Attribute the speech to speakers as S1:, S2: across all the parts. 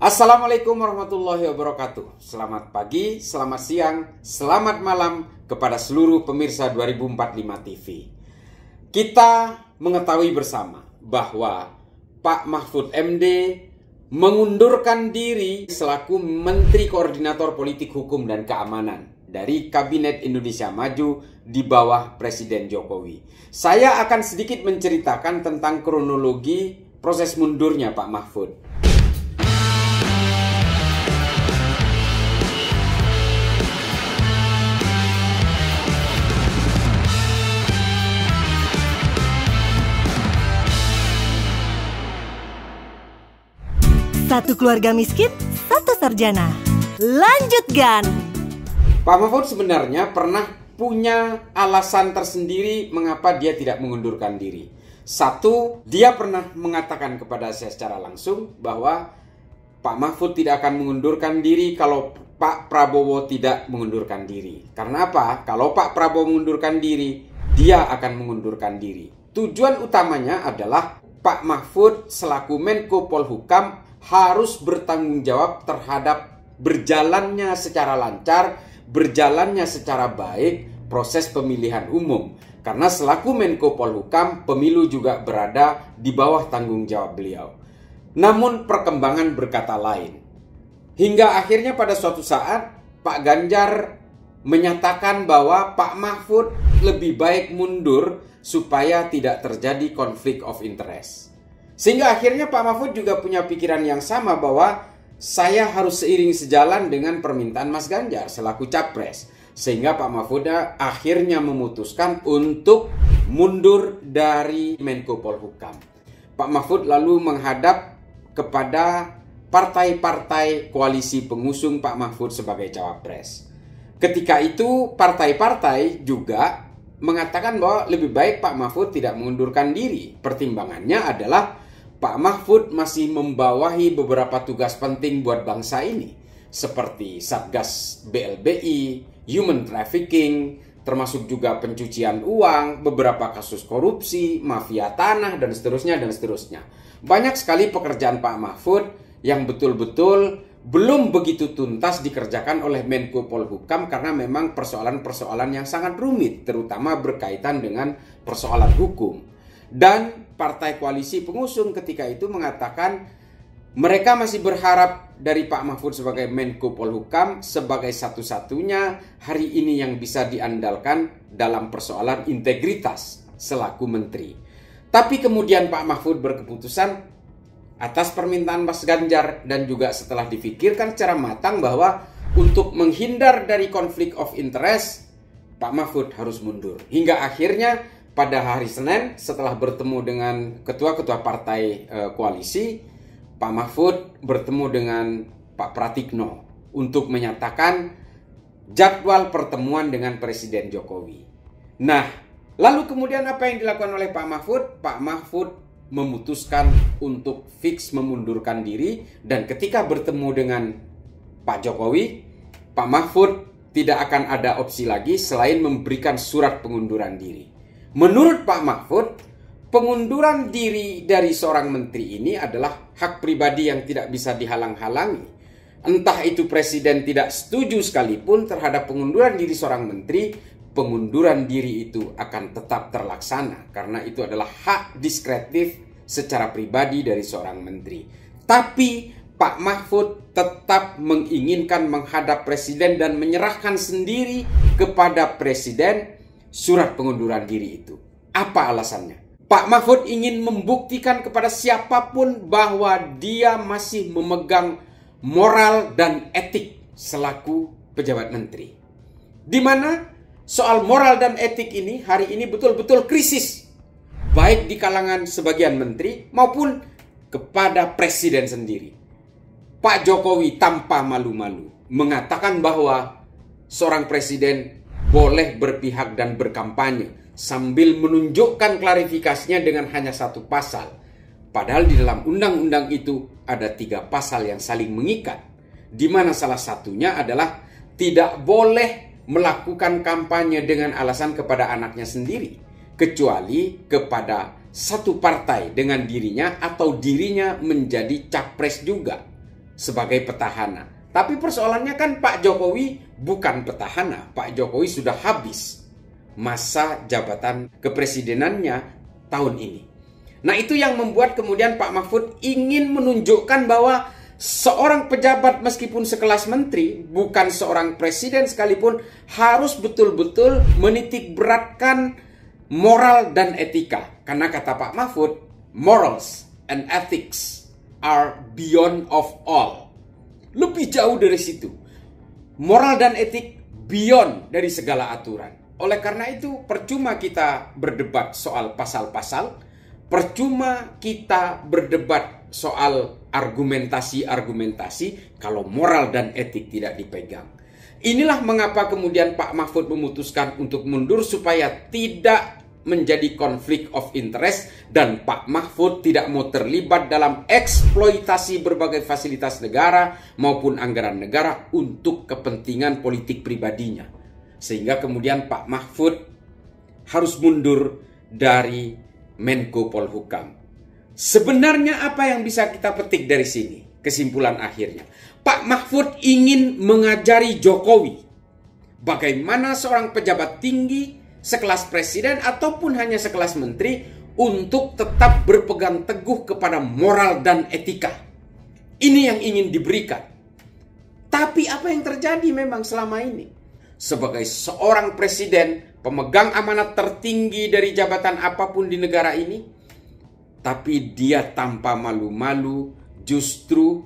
S1: Assalamualaikum warahmatullahi wabarakatuh. Selamat pagi, selamat siang, selamat malam kepada seluruh pemirsa 2045 TV. Kita mengetahui bersama bahwa Pak Mahfud MD mengundurkan diri selaku Menteri Koordinator Politik Hukum dan Keamanan dari Kabinet Indonesia Maju di bawah Presiden Jokowi. Saya akan sedikit menceritakan tentang kronologi proses mundurnya Pak Mahfud.
S2: Satu keluarga miskin, satu sarjana. Lanjutkan.
S1: Pak Mahfud sebenarnya pernah punya alasan tersendiri mengapa dia tidak mengundurkan diri. Satu, dia pernah mengatakan kepada saya secara langsung bahwa Pak Mahfud tidak akan mengundurkan diri kalau Pak Prabowo tidak mengundurkan diri. Karena apa? Kalau Pak Prabowo mengundurkan diri, dia akan mengundurkan diri. Tujuan utamanya adalah Pak Mahfud selaku Menko Polhukam harus bertanggung jawab terhadap berjalannya secara lancar, berjalannya secara baik proses pemilihan umum. Karena selaku Menko Polhukam, pemilu juga berada di bawah tanggung jawab beliau. Namun perkembangan berkata lain. Hingga akhirnya pada suatu saat Pak Ganjar menyatakan bahwa Pak Mahfud lebih baik mundur supaya tidak terjadi konflik of interest. Sehingga akhirnya Pak Mahfud juga punya pikiran yang sama bahwa saya harus seiring sejalan dengan permintaan Mas Ganjar selaku capres. Sehingga Pak Mahfud akhirnya memutuskan untuk mundur dari Menko Polhukam. Pak Mahfud lalu menghadap kepada partai-partai koalisi pengusung Pak Mahfud sebagai cawapres. Ketika itu partai-partai juga mengatakan bahwa lebih baik Pak Mahfud tidak mengundurkan diri. Pertimbangannya adalah Pak Mahfud masih membawahi beberapa tugas penting buat bangsa ini, seperti Satgas BLBI, human trafficking, termasuk juga pencucian uang, beberapa kasus korupsi, mafia tanah, dan seterusnya, dan seterusnya. Banyak sekali pekerjaan Pak Mahfud yang betul-betul belum begitu tuntas dikerjakan oleh Menko Polhukam karena memang persoalan-persoalan yang sangat rumit, terutama berkaitan dengan persoalan hukum. Dan partai koalisi pengusung ketika itu mengatakan mereka masih berharap dari Pak Mahfud sebagai Menko Polhukam sebagai satu-satunya hari ini yang bisa diandalkan dalam persoalan integritas selaku menteri. Tapi kemudian Pak Mahfud berkeputusan atas permintaan Mas Ganjar dan juga setelah difikirkan secara matang bahwa untuk menghindar dari konflik of interest, Pak Mahfud harus mundur. Hingga akhirnya pada hari Senin setelah bertemu dengan ketua-ketua partai koalisi, Pak Mahfud bertemu dengan Pak Pratikno untuk menyatakan jadwal pertemuan dengan Presiden Jokowi. Nah, lalu kemudian apa yang dilakukan oleh Pak Mahfud? Pak Mahfud memutuskan untuk fix memundurkan diri dan ketika bertemu dengan Pak Jokowi, Pak Mahfud tidak akan ada opsi lagi selain memberikan surat pengunduran diri. Menurut Pak Mahfud, pengunduran diri dari seorang menteri ini adalah hak pribadi yang tidak bisa dihalang-halangi. Entah itu presiden tidak setuju sekalipun terhadap pengunduran diri seorang menteri, pengunduran diri itu akan tetap terlaksana karena itu adalah hak diskretif secara pribadi dari seorang menteri. Tapi Pak Mahfud tetap menginginkan menghadap presiden dan menyerahkan sendiri kepada presiden surat pengunduran diri itu. Apa alasannya? Pak Mahfud ingin membuktikan kepada siapapun bahwa dia masih memegang moral dan etik selaku pejabat menteri. Di mana soal moral dan etik ini hari ini betul-betul krisis. Baik di kalangan sebagian menteri maupun kepada presiden sendiri. Pak Jokowi tanpa malu-malu mengatakan bahwa seorang presiden boleh berpihak dan berkampanye sambil menunjukkan klarifikasinya dengan hanya satu pasal. Padahal di dalam undang-undang itu ada 3 pasal yang saling mengikat. Di mana salah satunya adalah tidak boleh melakukan kampanye dengan alasan kepada anaknya sendiri. Kecuali kepada satu partai dengan dirinya atau dirinya menjadi capres juga. sebagai petahana. Tapi persoalannya kan Pak Jokowi bukan petahana. Pak Jokowi sudah habis masa jabatan kepresidenannya tahun ini. Nah, itu yang membuat kemudian Pak Mahfud ingin menunjukkan bahwa seorang pejabat meskipun sekelas menteri, bukan seorang presiden sekalipun, harus betul-betul menitik beratkan moral dan etika. Karena kata Pak Mahfud, morals and ethics are beyond of all. Lebih jauh dari situ. Moral dan etik beyond dari segala aturan. Oleh karena itu, percuma kita berdebat soal pasal-pasal, percuma kita berdebat soal argumentasi-argumentasi kalau moral dan etik tidak dipegang. Inilah mengapa kemudian Pak Mahfud memutuskan untuk mundur supaya tidak menjadi konflik of interest dan Pak Mahfud tidak mau terlibat dalam eksploitasi berbagai fasilitas negara maupun anggaran negara untuk kepentingan politik pribadinya. Sehingga kemudian Pak Mahfud harus mundur dari Menko Polhukam. Sebenarnya apa yang bisa kita petik dari sini? Kesimpulan akhirnya, Pak Mahfud ingin mengajari Jokowi bagaimana seorang pejabat tinggi sekelas presiden ataupun hanya sekelas menteri untuk tetap berpegang teguh kepada moral dan etika. Ini yang ingin diberikan. Tapi apa yang terjadi memang selama ini? Sebagai seorang presiden, pemegang amanat tertinggi dari jabatan apapun di negara ini, tapi dia tanpa malu-malu justru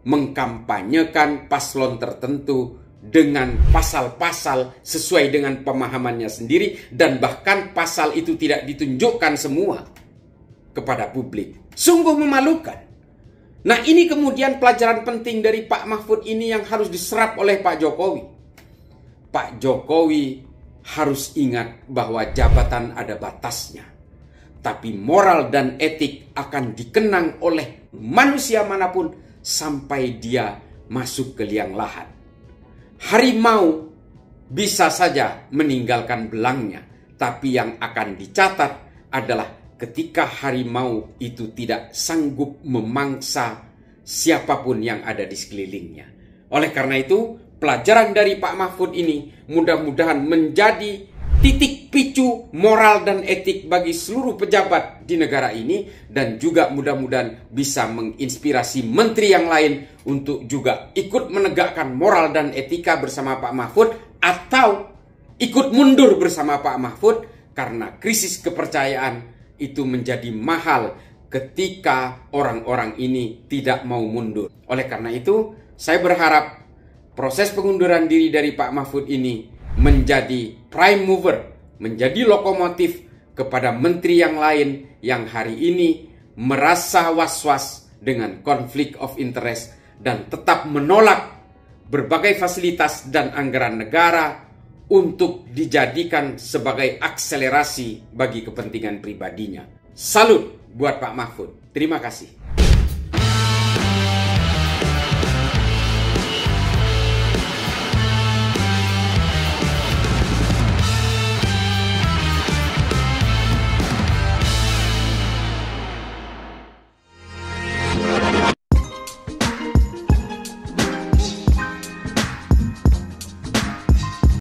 S1: mengkampanyekan paslon tertentu dengan pasal-pasal sesuai dengan pemahamannya sendiri, dan bahkan pasal itu tidak ditunjukkan semua kepada publik. Sungguh memalukan. Nah, ini kemudian pelajaran penting dari Pak Mahfud ini yang harus diserap oleh Pak Jokowi. Pak Jokowi harus ingat bahwa jabatan ada batasnya. Tapi moral dan etik akan dikenang oleh manusia manapun sampai dia masuk ke liang lahat. Harimau bisa saja meninggalkan belangnya, tapi yang akan dicatat adalah ketika harimau itu tidak sanggup memangsa siapapun yang ada di sekelilingnya. Oleh karena itu, pelajaran dari Pak Mahfud ini mudah-mudahan menjadi titik picu moral dan etik bagi seluruh pejabat di negara ini, dan juga mudah-mudahan bisa menginspirasi menteri yang lain untuk juga ikut menegakkan moral dan etika bersama Pak Mahfud atau ikut mundur bersama Pak Mahfud, karena krisis kepercayaan itu menjadi mahal ketika orang-orang ini tidak mau mundur. Oleh karena itu, saya berharap proses pengunduran diri dari Pak Mahfud ini menjadi prime mover, menjadi lokomotif kepada menteri yang lain yang hari ini merasa was-was dengan konflik of interest dan tetap menolak berbagai fasilitas dan anggaran negara untuk dijadikan sebagai akselerasi bagi kepentingan pribadinya. Salut buat Pak Mahfud. Terima kasih.